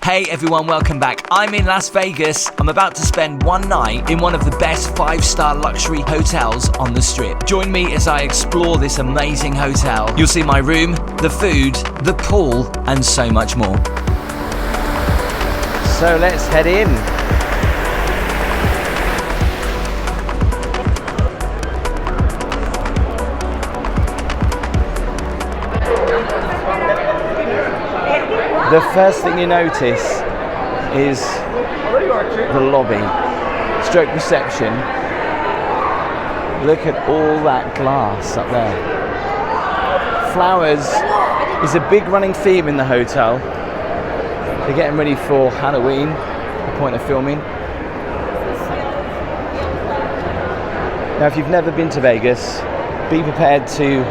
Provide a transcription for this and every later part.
Hey everyone, welcome back. I'm in Las Vegas. I'm about to spend one night in one of the best 5-star luxury hotels on the Strip. Join me as I explore this amazing hotel. You'll see my room, the food, the pool, and so much more. So let's head in. The first thing you notice is the lobby, stroke reception. Look at all that glass up there. Flowers is a big running theme in the hotel. They're getting ready for Halloween, the point of filming. Now, if you've never been to Vegas, be prepared to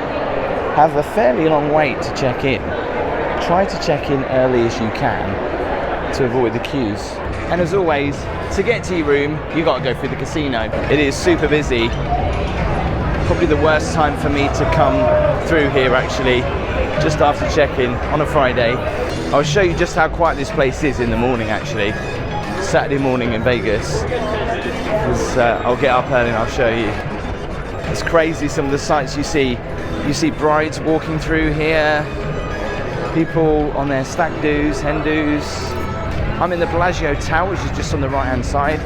have a fairly long wait to check in. Try to check in early as you can to avoid the queues. And as always, to get to your room, you got to go through the casino. It is super busy. Probably the worst time for me to come through here actually, just after check-in on a Friday. I'll show you just how quiet this place is in the morning actually. Saturday morning in Vegas. I'll get up early and I'll show you. It's crazy some of the sights you see. You see brides walking through here. People on their stag do's, hen do's. I'm in the Bellagio Hotel, which is just on the right hand side.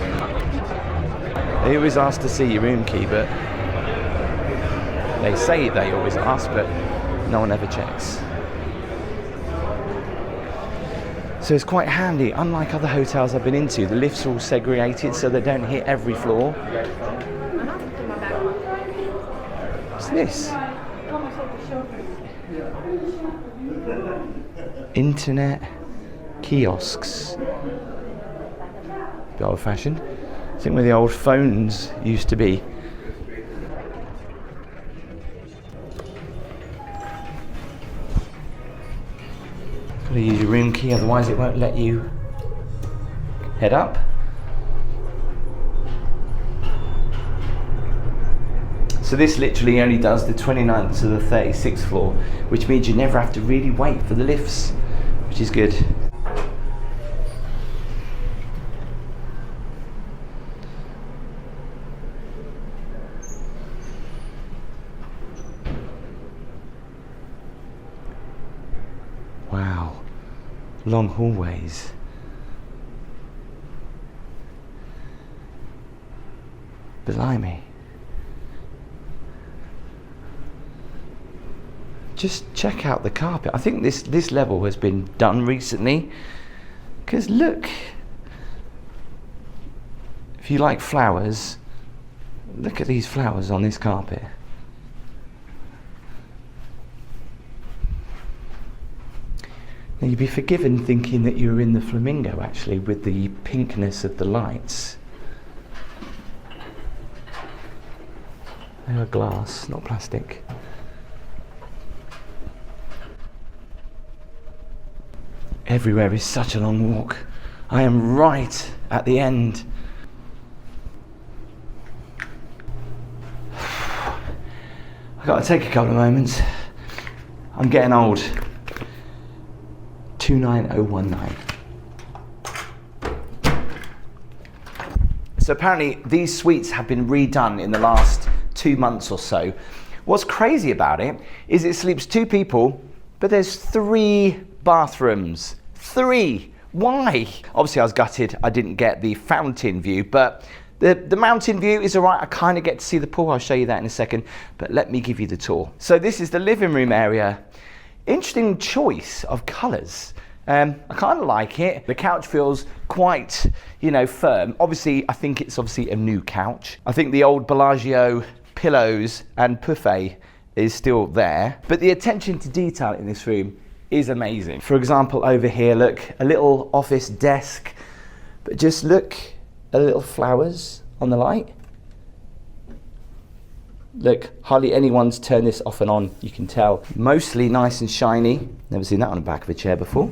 They always ask to see your room key, but they say they always ask, but no one ever checks. So it's quite handy. Unlike other hotels I've been into, the lifts are all segregated so they don't hit every floor. What's this? Internet kiosks. Bit old fashioned. I think where the old phones used to be. Gotta use your room key, otherwise it won't let you head up. So this literally only does the 29th to the 36th floor, which means you never have to really wait for the lifts, which is good. Wow, long hallways. Blimey. Just check out the carpet. I think this level has been done recently, because look, if you like flowers, look at these flowers on this carpet. Now you'd be forgiven thinking that you were in the Flamingo actually, with the pinkness of the lights. They are glass, not plastic. Everywhere is such a long walk. I am right at the end. I've got to take a couple of moments. I'm getting old. 29019. So apparently these suites have been redone in the last 2 months or so. What's crazy about it is it sleeps 2 people, but there's 3 bathrooms. 3. Why? Obviously I was gutted I didn't get the fountain view, but the mountain view is alright. I kind of get to see the pool. I'll show you that in a second, but let me give you the tour. So this is the living room area. Interesting choice of colours. I kind of like it. The couch feels quite, firm. Obviously, I think it's obviously a new couch. I think the old Bellagio pillows and buffet is still there, but the attention to detail in this room is amazing. For example, over here, look, a little office desk, but just look at little flowers on the light. Look, hardly anyone's turned this off and on, you can tell. Mostly nice and shiny. Never seen that on the back of a chair before.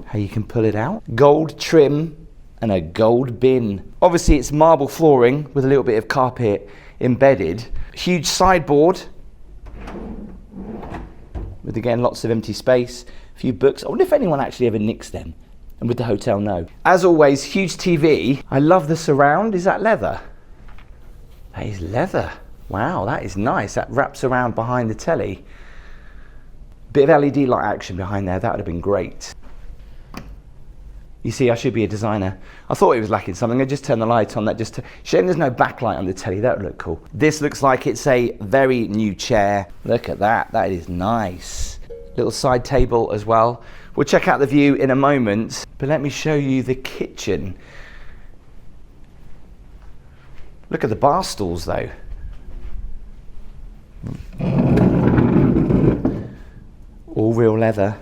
How you can pull it out. Gold trim and a gold bin. Obviously it's marble flooring with a little bit of carpet embedded. Huge sideboard with again lots of empty space. A few books. I wonder if anyone actually ever nicks them. And with the hotel, no. As always, huge TV. I love the surround. Is that leather? That is leather. Wow, that is nice. That wraps around behind the telly. Bit of LED light action behind there. That would have been great. You see, I should be a designer. I thought it was lacking something. I just turned the light on. Shame there's no backlight on the telly. That would look cool. This looks like it's a very new chair. Look at that. That is nice. Little side table as well. We'll check out the view in a moment, but let me show you the kitchen. Look at the bar stools though. All real leather.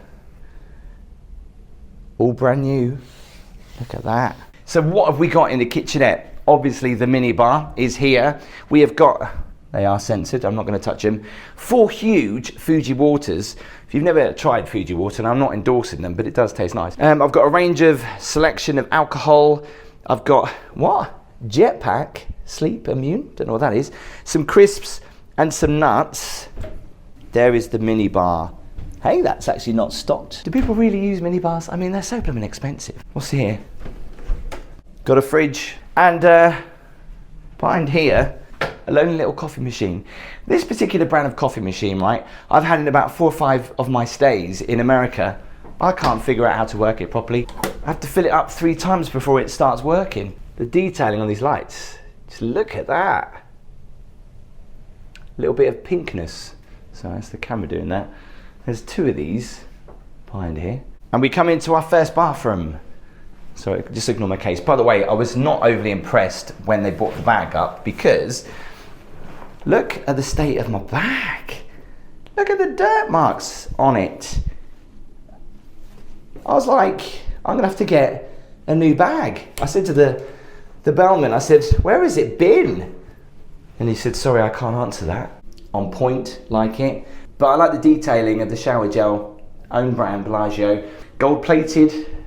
All brand new. Look at that. So what have we got in the kitchenette? Obviously the minibar is here. We have got, they are censored, I'm not going to touch them, 4 huge Fuji waters. If you've never tried Fuji water, and I'm not endorsing them, but it does taste nice. I've got a range of selection of alcohol. I've got, what? Jetpack, sleep immune, don't know what that is. Some crisps and some nuts. There is the minibar. Hey, that's actually not stocked. Do people really use minibars? I mean, they're so blooming expensive. What's here? Got a fridge, and behind here, a lonely little coffee machine. This particular brand of coffee machine, right, I've had in about 4 or 5 of my stays in America. I can't figure out how to work it properly. I have to fill it up 3 times before it starts working. The detailing on these lights, just look at that. A little bit of pinkness. So that's the camera doing that. There's 2 of these behind here. And we come into our first bathroom. Sorry, just ignore my case. By the way, I was not overly impressed when they brought the bag up because look at the state of my bag. Look at the dirt marks on it. I was like, I'm gonna have to get a new bag. I said to the bellman, I said, where has it been? And he said, sorry, I can't answer that. On point, like it. But I like the detailing of the shower gel, own brand, Bellagio. Gold plated,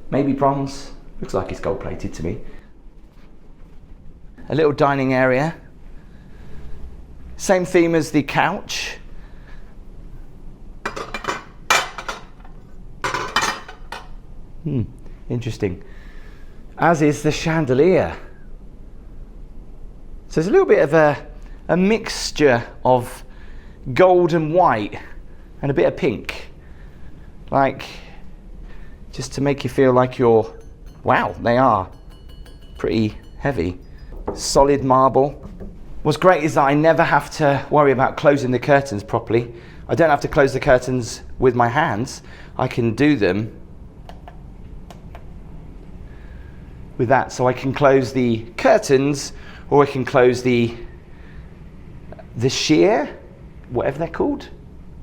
maybe bronze. Looks like it's gold plated to me. A little dining area. Same theme as the couch. Interesting. As is the chandelier. So there's a little bit of a mixture of gold and white and a bit of pink, like just to make you feel like you're, wow, they are pretty heavy. Solid marble. What's great is that I never have to worry about closing the curtains properly. I don't have to close the curtains with my hands. I can do them with that, so I can close the curtains or I can close the sheer, whatever they're called,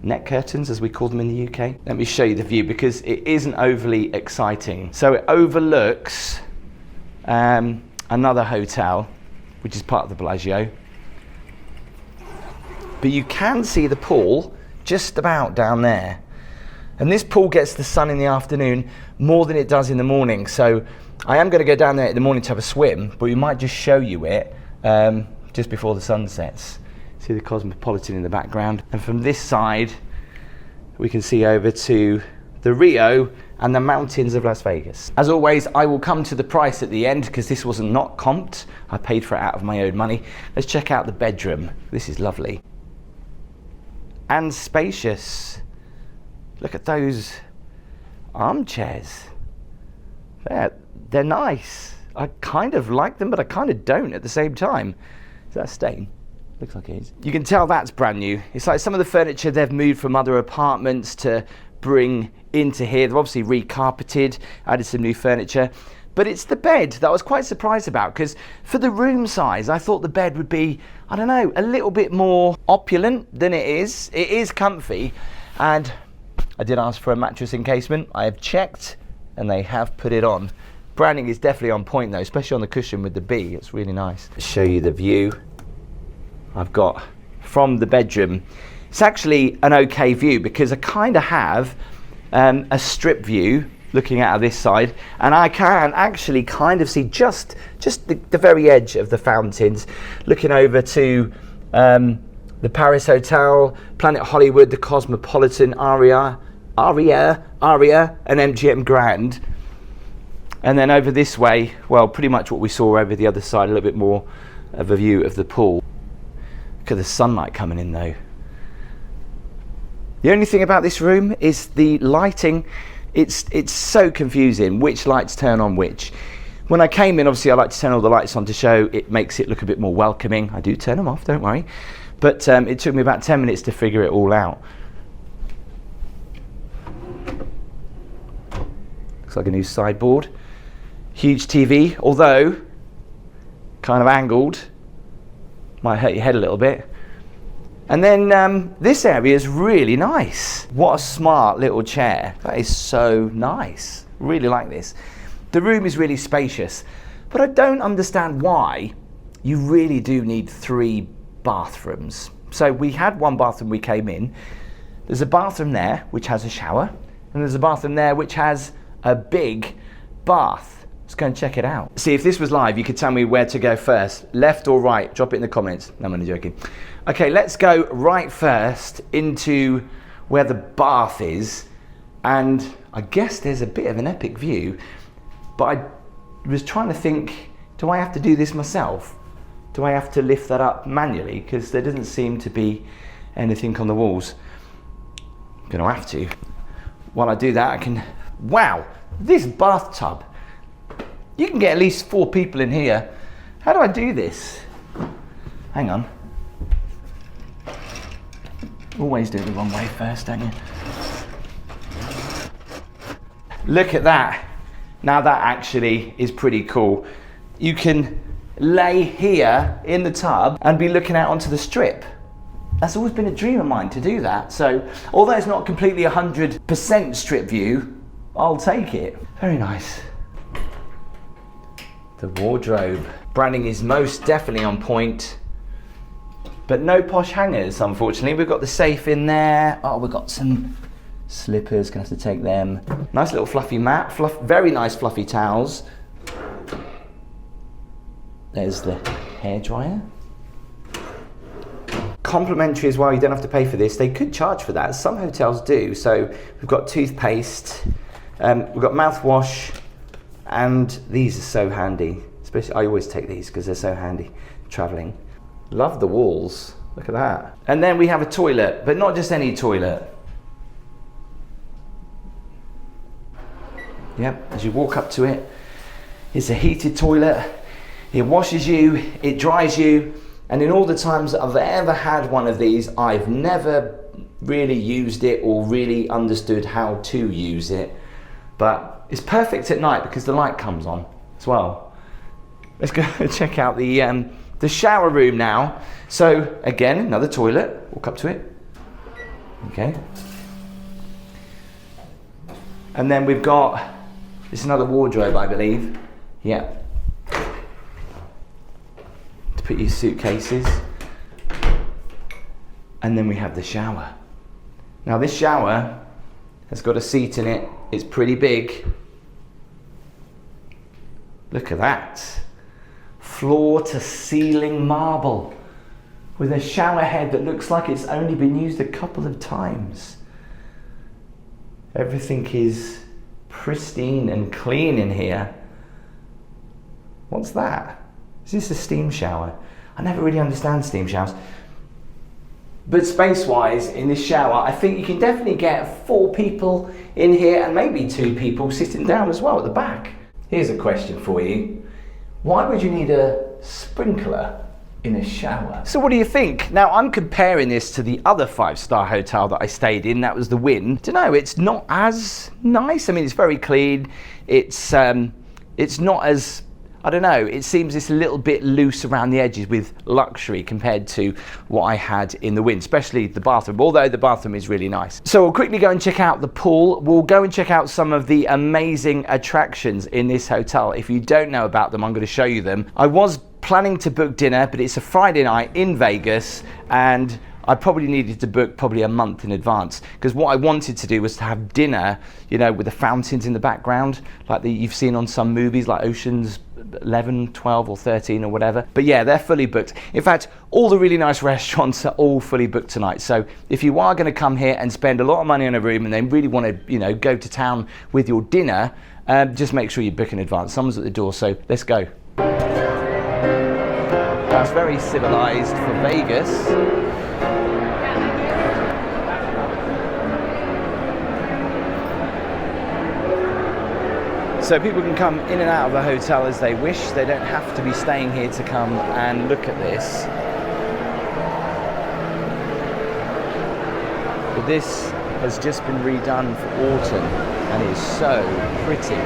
net curtains as we call them in the UK. Let me show you the view because it isn't overly exciting. So it overlooks another hotel, which is part of the Bellagio. But you can see the pool just about down there. And this pool gets the sun in the afternoon more than it does in the morning. So I am going to go down there in the morning to have a swim, but we might just show you it just before the sun sets. See the Cosmopolitan in the background. And from this side, we can see over to the Rio and the mountains of Las Vegas. As always, I will come to the price at the end because this was not comped. I paid for it out of my own money. Let's check out the bedroom. This is lovely. And spacious. Look at those armchairs. They're nice. I kind of like them, but I kind of don't at the same time. Is that a stain? Looks like it is. You can tell that's brand new. It's like some of the furniture they've moved from other apartments to bring into here. They've obviously recarpeted, added some new furniture. But it's the bed that I was quite surprised about because for the room size, I thought the bed would be, I don't know, a little bit more opulent than it is. It is comfy. And I did ask for a mattress encasement. I have checked and they have put it on. Branding is definitely on point though, especially on the cushion with the B. It's really nice. Show you the view I've got from the bedroom. It's actually an okay view because I kind of have a strip view looking out of this side, and I can actually kind of see just the very edge of the fountains, looking over to the Paris Hotel, Planet Hollywood, the Cosmopolitan, Aria, and MGM Grand. And then over this way, well, pretty much what we saw over the other side, a little bit more of a view of the pool. Look at the sunlight coming in though. The only thing about this room is the lighting. It's so confusing which lights turn on which. When I came in, obviously I like to turn all the lights on to show it makes it look a bit more welcoming. I do turn them off, don't worry. But it took me about 10 minutes to figure it all out. Looks like a new sideboard. Huge TV, although kind of angled. Might hurt your head a little bit. And then this area is really nice. What a smart little chair. That is so nice. Really like this. The room is really spacious, but I don't understand why you really do need 3 bathrooms. So we had 1 bathroom we came in. There's a bathroom there which has a shower, and there's a bathroom there which has a big bath. Let's go and check it out. See, if this was live, you could tell me where to go first, left or right. Drop it in the comments. No, I'm only joking. Okay, let's go right first into where the bath is, and I guess there's a bit of an epic view, but I was trying to think, do I have to do this myself? Do I have to lift that up manually? Because there doesn't seem to be anything on the walls. I'm gonna have to. While I do that, I can, wow, this bathtub. You can get at least 4 people in here. How do I do this? Hang on. Always do it the wrong way first, don't you? Look at that. Now that actually is pretty cool. You can lay here in the tub and be looking out onto the strip. That's always been a dream of mine to do that. So, although it's not completely 100% strip view, I'll take it. Very nice. The wardrobe. Branding is most definitely on point, but no posh hangers, unfortunately. We've got the safe in there. Oh, we've got some slippers, gonna have to take them. Nice little fluffy mat, very nice fluffy towels. There's the hairdryer. Complimentary as well, you don't have to pay for this. They could charge for that, some hotels do. So we've got toothpaste, we've got mouthwash, and these are so handy. Especially, I always take these because they're so handy traveling. Love the walls, look at that. And then we have a toilet, but not just any toilet. Yep, as you walk up to it, it's a heated toilet. It washes you, it dries you, and in all the times that I've ever had one of these, I've never really used it or really understood how to use it. But it's perfect at night because the light comes on as well. Let's go check out the shower room now. So again, another toilet, walk up to it. Okay. And then we've got, this is another wardrobe, I believe. Yeah. To put your suitcases. And then we have the shower. Now this shower has got a seat in it. It's pretty big. Look at that. Floor to ceiling marble with a shower head that looks like it's only been used a couple of times. Everything is pristine and clean in here. What's that? Is this a steam shower? I never really understand steam showers. But space-wise, in this shower, I think you can definitely get 4 people in here and maybe 2 people sitting down as well at the back. Here's a question for you. Why would you need a sprinkler in a shower? So what do you think? Now, I'm comparing this to the other 5-star hotel that I stayed in. That was the Wynn. I don't know, it's not as nice. I mean, it's very clean. It's not as, I don't know, it seems it's a little bit loose around the edges with luxury compared to what I had in the Wynn, especially the bathroom, although the bathroom is really nice. So we'll quickly go and check out the pool. We'll go and check out some of the amazing attractions in this hotel. If you don't know about them, I'm going to show you them. I was planning to book dinner, but it's a Friday night in Vegas, and I probably needed to book probably a month in advance, because what I wanted to do was to have dinner, you know, with the fountains in the background, like you've seen on some movies like Ocean's 11, 12 or 13 or whatever. But yeah, they're fully booked. In fact, all the really nice restaurants are all fully booked tonight. So if you are going to come here and spend a lot of money on a room and then really want to, you know, go to town with your dinner, just make sure you book in advance. Someone's at the door, so let's go. That's very civilized for Vegas. So people can come in and out of the hotel as they wish. They don't have to be staying here to come and look at this. But this has just been redone for autumn and is so pretty.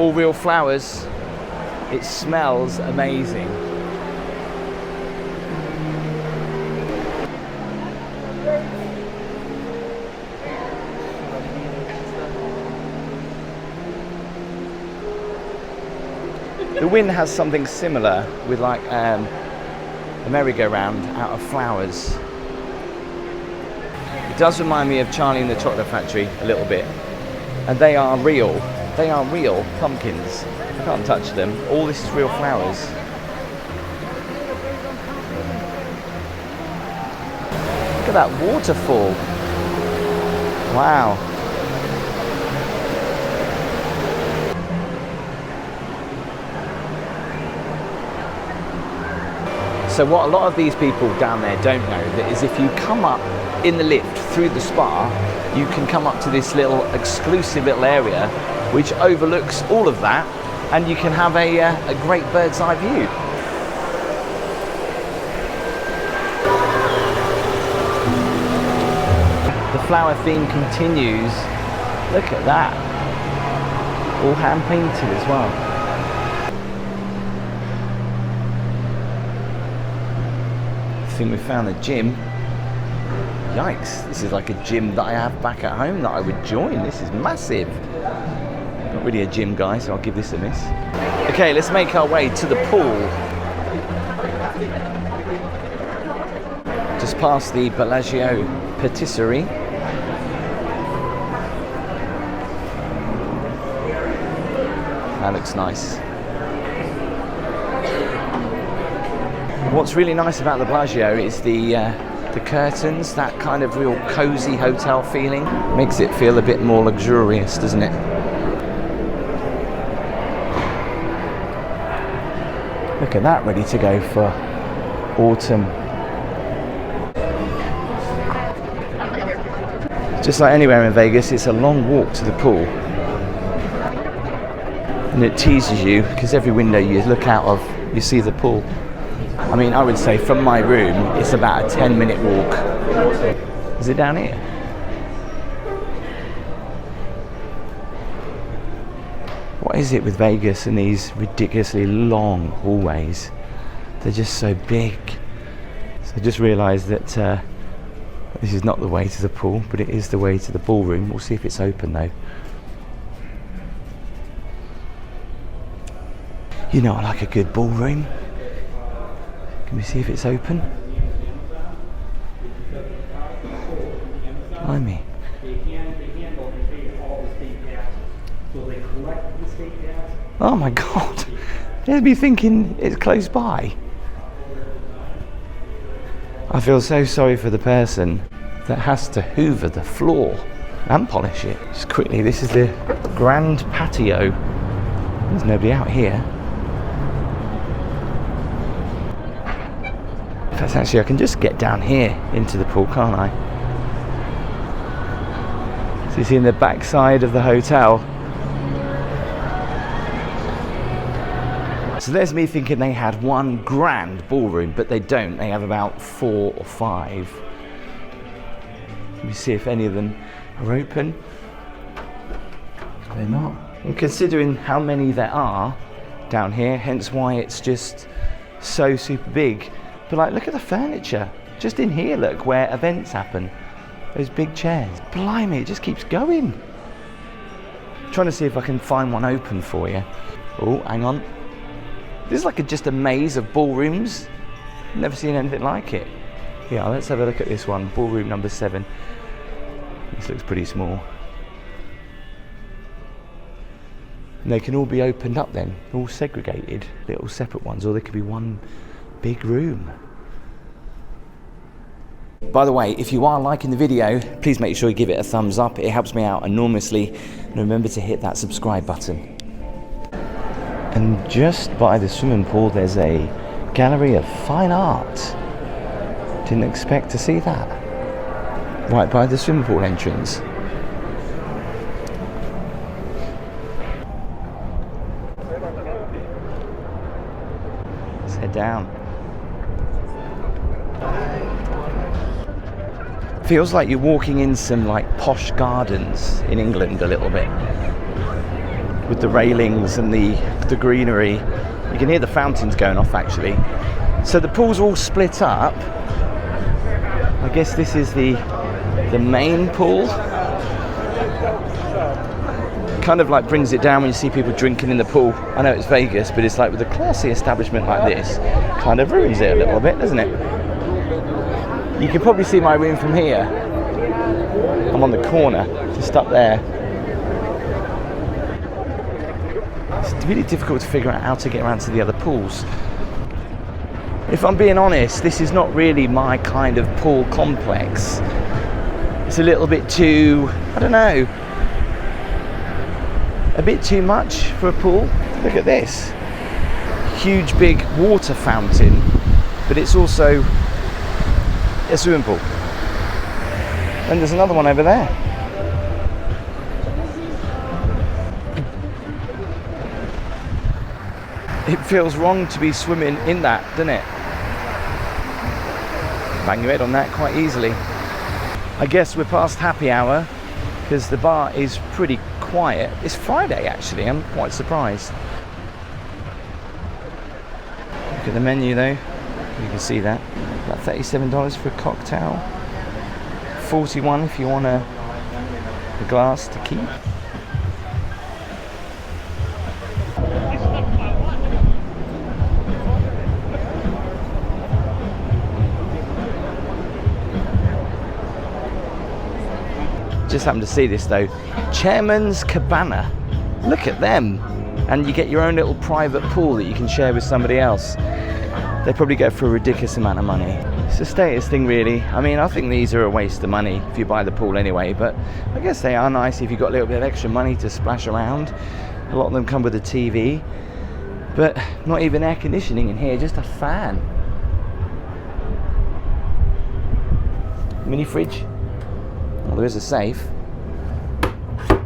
All real flowers. It smells amazing. The Wynn has something similar with like a merry-go-round out of flowers. It does remind me of Charlie and the Chocolate Factory a little bit. And they are real. They are real pumpkins. You can't touch them. All this is real flowers. Look at that waterfall. Wow. So what a lot of these people down there don't know that is if you come up in the lift through the spa, you can come up to this little exclusive little area which overlooks all of that, and you can have a great bird's eye view. The flower theme continues. Look at that. All hand painted as well. I think we found the gym. Yikes, this is like a gym that I have back at home that I would join. This is massive. Not really a gym guy, so I'll give this a miss. Okay, let's make our way to the pool. Just past the Bellagio patisserie. That looks nice. What's really nice about the Bellagio is the curtains, that kind of real cozy hotel feeling. Makes it feel a bit more luxurious, doesn't it? Look at that, ready to go for autumn. Just like anywhere in Vegas, it's a long walk to the pool. And it teases you because every window you look out of, you see the pool. I mean, I would say from my room, it's about a 10-minute walk. Is it down here? What is it with Vegas and these ridiculously long hallways? They're just so big. So I just realised that this is not the way to the pool, but it is the way to the ballroom. We'll see if it's open though. You know I like a good ballroom. Can we see if it's open? Blimey. Oh my God. There's me thinking it's close by. I feel so sorry for the person that has to hoover the floor and polish it. Just quickly, this is the grand patio. There's nobody out here. In fact, actually, I can just get down here into the pool, can't I? So you see in the back side of the hotel. So there's me thinking they had one grand ballroom, but they don't. They have about 4 or 5. Let me see if any of them are open. They're not. And considering how many there are down here, hence why it's just so super big. But like, look at the furniture. Just in here, look, where events happen. Those big chairs. Blimey, it just keeps going. I'm trying to see if I can find one open for you. Oh, hang on. This is like just a maze of ballrooms. Never seen anything like it. Yeah, let's have a look at this one. Ballroom number 7. This looks pretty small. And they can all be opened up then, all segregated, little separate ones, or they could be one big room. By the way, if you are liking the video, please make sure you give it a thumbs up. It helps me out enormously. And remember to hit that subscribe button. And just by the swimming pool, there's a gallery of fine art. Didn't expect to see that. Right by the swimming pool entrance. Let's head down. Feels like you're walking in some like posh gardens in England a little bit, with the railings and the greenery. You can hear the fountains going off actually. So the pool's all split up. I guess this is the main pool. Kind of like brings it down when you see people drinking in the pool. I know it's Vegas, but it's like with a classy establishment like this, kind of ruins it a little bit, doesn't it? You can probably see my room from here. I'm on the corner, just up there. It's really difficult to figure out how to get around to the other pools. If I'm being honest, this is not really my kind of pool complex. It's a little bit too, I don't know, a bit too much for a pool. Look at this. Huge big water fountain, but it's also a swimming pool. And there's another one over there. It feels wrong to be swimming in that, doesn't it? Bang your head on that quite easily. I guess we're past happy hour because the bar is pretty quiet. It's Friday actually, I'm quite surprised. Look at the menu though, you can see that. About $37 for a cocktail. $41 if you want a glass to keep. Just happened to see this though. Chairman's Cabana. Look at them. And you get your own little private pool that you can share with somebody else. They probably go for a ridiculous amount of money. It's a status thing really. I mean, I think these are a waste of money if you buy the pool anyway, but I guess they are nice if you've got a little bit of extra money to splash around. A lot of them come with a TV, but not even air conditioning in here, just a fan. Mini fridge. Well, there is a safe. I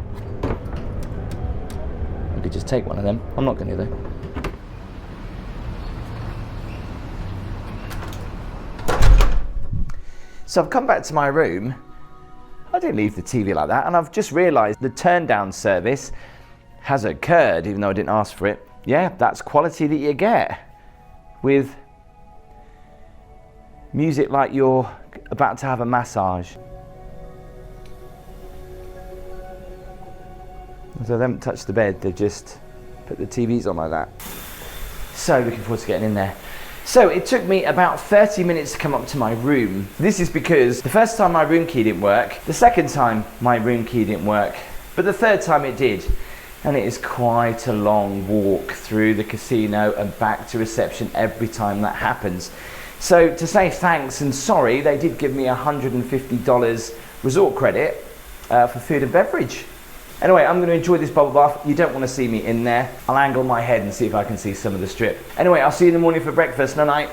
could just take one of them. I'm not going to though. So I've come back to my room. I didn't leave the TV like that, and I've just realised the turn down service has occurred, even though I didn't ask for it. Yeah, that's quality that you get with music like you're about to have a massage. So they haven't touched the bed, they've just put the TVs on like that. So looking forward to getting in there. So it took me about 30 minutes to come up to my room. This is because the first time my room key didn't work, the second time my room key didn't work, but the third time it did. And it is quite a long walk through the casino and back to reception every time that happens. So to say thanks and sorry, they did give me $150 resort credit for food and beverage. Anyway, I'm going to enjoy this bubble bath. You don't want to see me in there. I'll angle my head and see if I can see some of the strip. Anyway, I'll see you in the morning for breakfast. Night.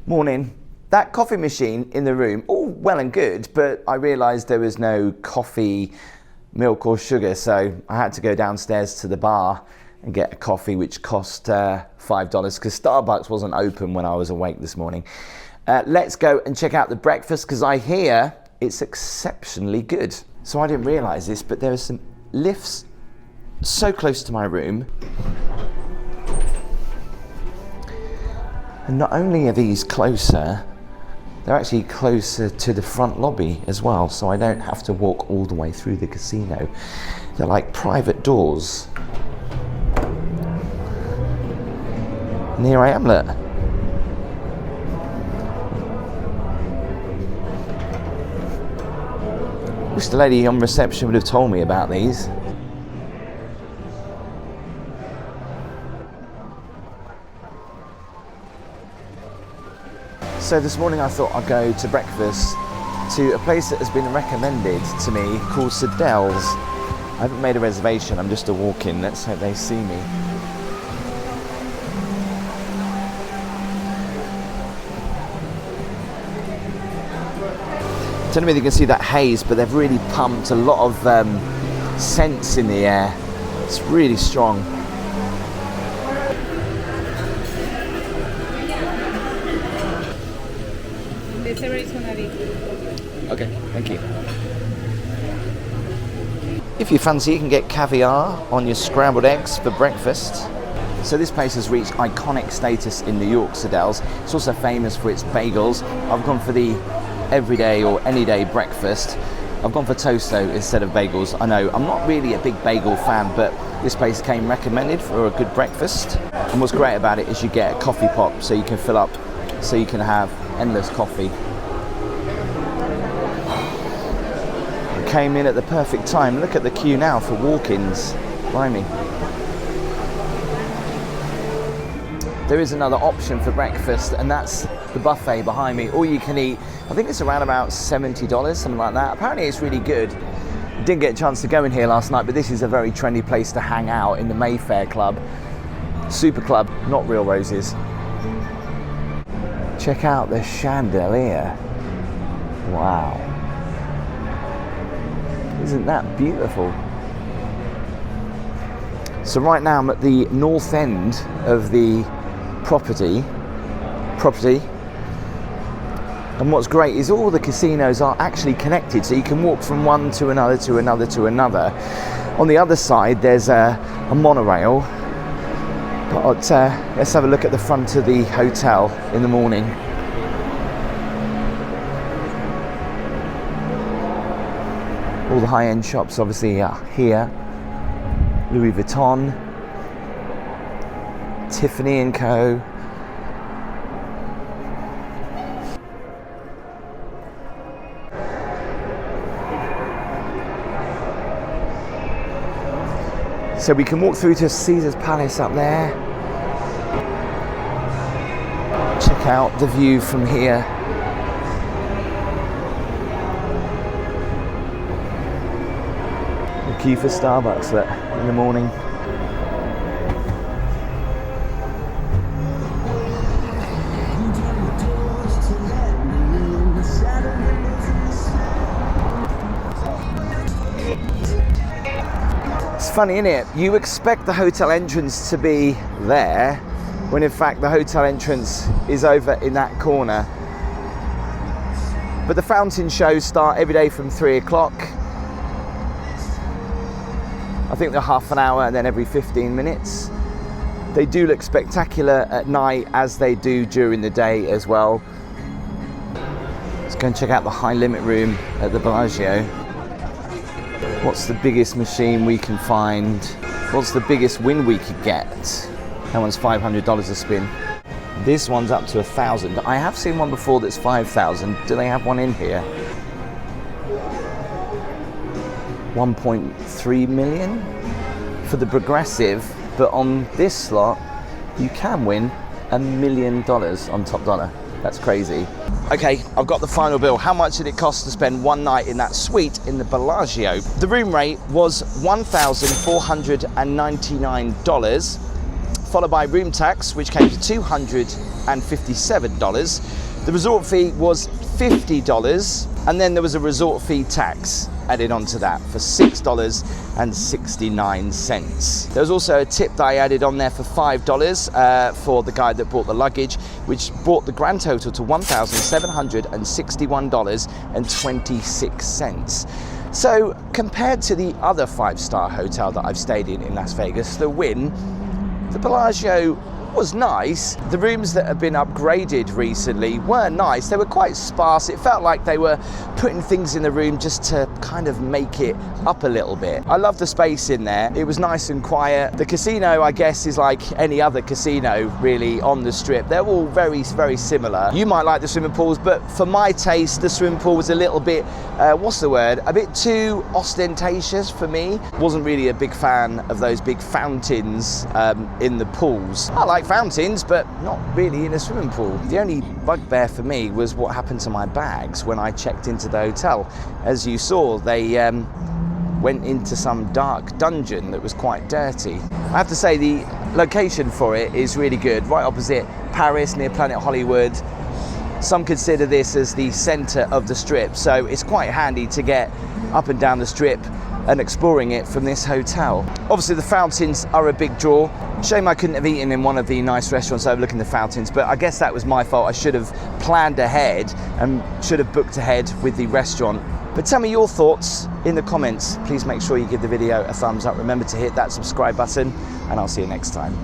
Morning. That coffee machine in the room, all well and good, but I realised there was no coffee, milk or sugar, so I had to go downstairs to the bar and get a coffee, which cost $5 because Starbucks wasn't open when I was awake this morning. Let's go and check out the breakfast because I hear it's exceptionally good. So I didn't realise this, but there are some lifts so close to my room. And not only are these closer, they're actually closer to the front lobby as well, so I don't have to walk all the way through the casino. They're like private doors. And here I am, look. Wish the lady on reception would have told me about these. So this morning I thought I'd go to breakfast to a place that has been recommended to me called Sedell's. I haven't made a reservation, I'm just a walk-in. Let's hope they see me. I don't know if you can see that haze, but they've really pumped a lot of scents in the air. It's really strong. Okay, thank you. If you fancy, you can get caviar on your scrambled eggs for breakfast. So this place has reached iconic status in New York, Sedell's. It's also famous for its bagels. I've gone for the everyday or any day breakfast. I've gone for toast though instead of bagels. I know I'm not really a big bagel fan, but this place came recommended for a good breakfast. And what's great about it is you get a coffee pot so you can fill up, so you can have endless coffee. I came in at the perfect time. Look at the queue now for walk-ins. Blimey. There is another option for breakfast, and that's the buffet behind me. All you can eat. I think it's around about $70, something like that. Apparently it's really good. Didn't get a chance to go in here last night, but this is a very trendy place to hang out in the Mayfair Club. Super Club, not Real Roses. Check out the chandelier. Wow. Isn't that beautiful? So right now I'm at the north end of the property, and what's great is all the casinos are actually connected, so you can walk from one to another to another to another. On the other side there's a monorail, but let's have a look at the front of the hotel in the morning. All the high-end shops obviously are here. Louis Vuitton, Tiffany & Co. So we can walk through to Caesar's Palace up there. Check out the view from here. The queue for Starbucks in the morning. It's funny, isn't it? You expect the hotel entrance to be there, when in fact the hotel entrance is over in that corner. But the fountain shows start every day from 3 o'clock. I think they're half an hour and then every 15 minutes. They do look spectacular at night as they do during the day as well. Let's go and check out the high limit room at the Bellagio. What's the biggest machine we can find? What's the biggest win we could get? That one's $500 a spin. This one's up to $1,000. I have seen one before that's $5,000. Do they have one in here? 1.3 million for the progressive, but on this slot you can win $1 million on top dollar. That's crazy. Okay, I've got the final bill. How much did it cost to spend one night in that suite in the Bellagio? The room rate was $1,499, followed by room tax, which came to $257. The resort fee was $50, and then there was a resort fee tax added onto that for $6.69. There was also a tip that I added on there for $5 for the guy that brought the luggage, which brought the grand total to $1,761.26. So compared to the other 5-star hotel that I've stayed in Las Vegas, the Wynn, the Bellagio was nice. The rooms that have been upgraded recently were nice. They were quite sparse. It felt like they were putting things in the room just to kind of make it up a little bit. I love the space in there. It was nice and quiet. The casino, I guess, is like any other casino really on the Strip. They're all very, very similar. You might like the swimming pools, but for my taste, the swimming pool was a little bit, what's the word? A bit too ostentatious for me. Wasn't really a big fan of those big fountains in the pools. I like fountains, but not really in a swimming pool. The only bugbear for me was what happened to my bags when I checked into the hotel. As you saw, they went into some dark dungeon that was quite dirty. I have to say the location for it is really good, right opposite Paris, near Planet Hollywood. Some consider this as the centre of the Strip, so it's quite handy to get up and down the Strip and exploring it from this hotel. Obviously the fountains are a big draw. Shame I couldn't have eaten in one of the nice restaurants overlooking the fountains, but I guess that was my fault. I should have planned ahead and should have booked ahead with the restaurant. But tell me your thoughts in the comments. Please make sure you give the video a thumbs up. Remember to hit that subscribe button, and I'll see you next time.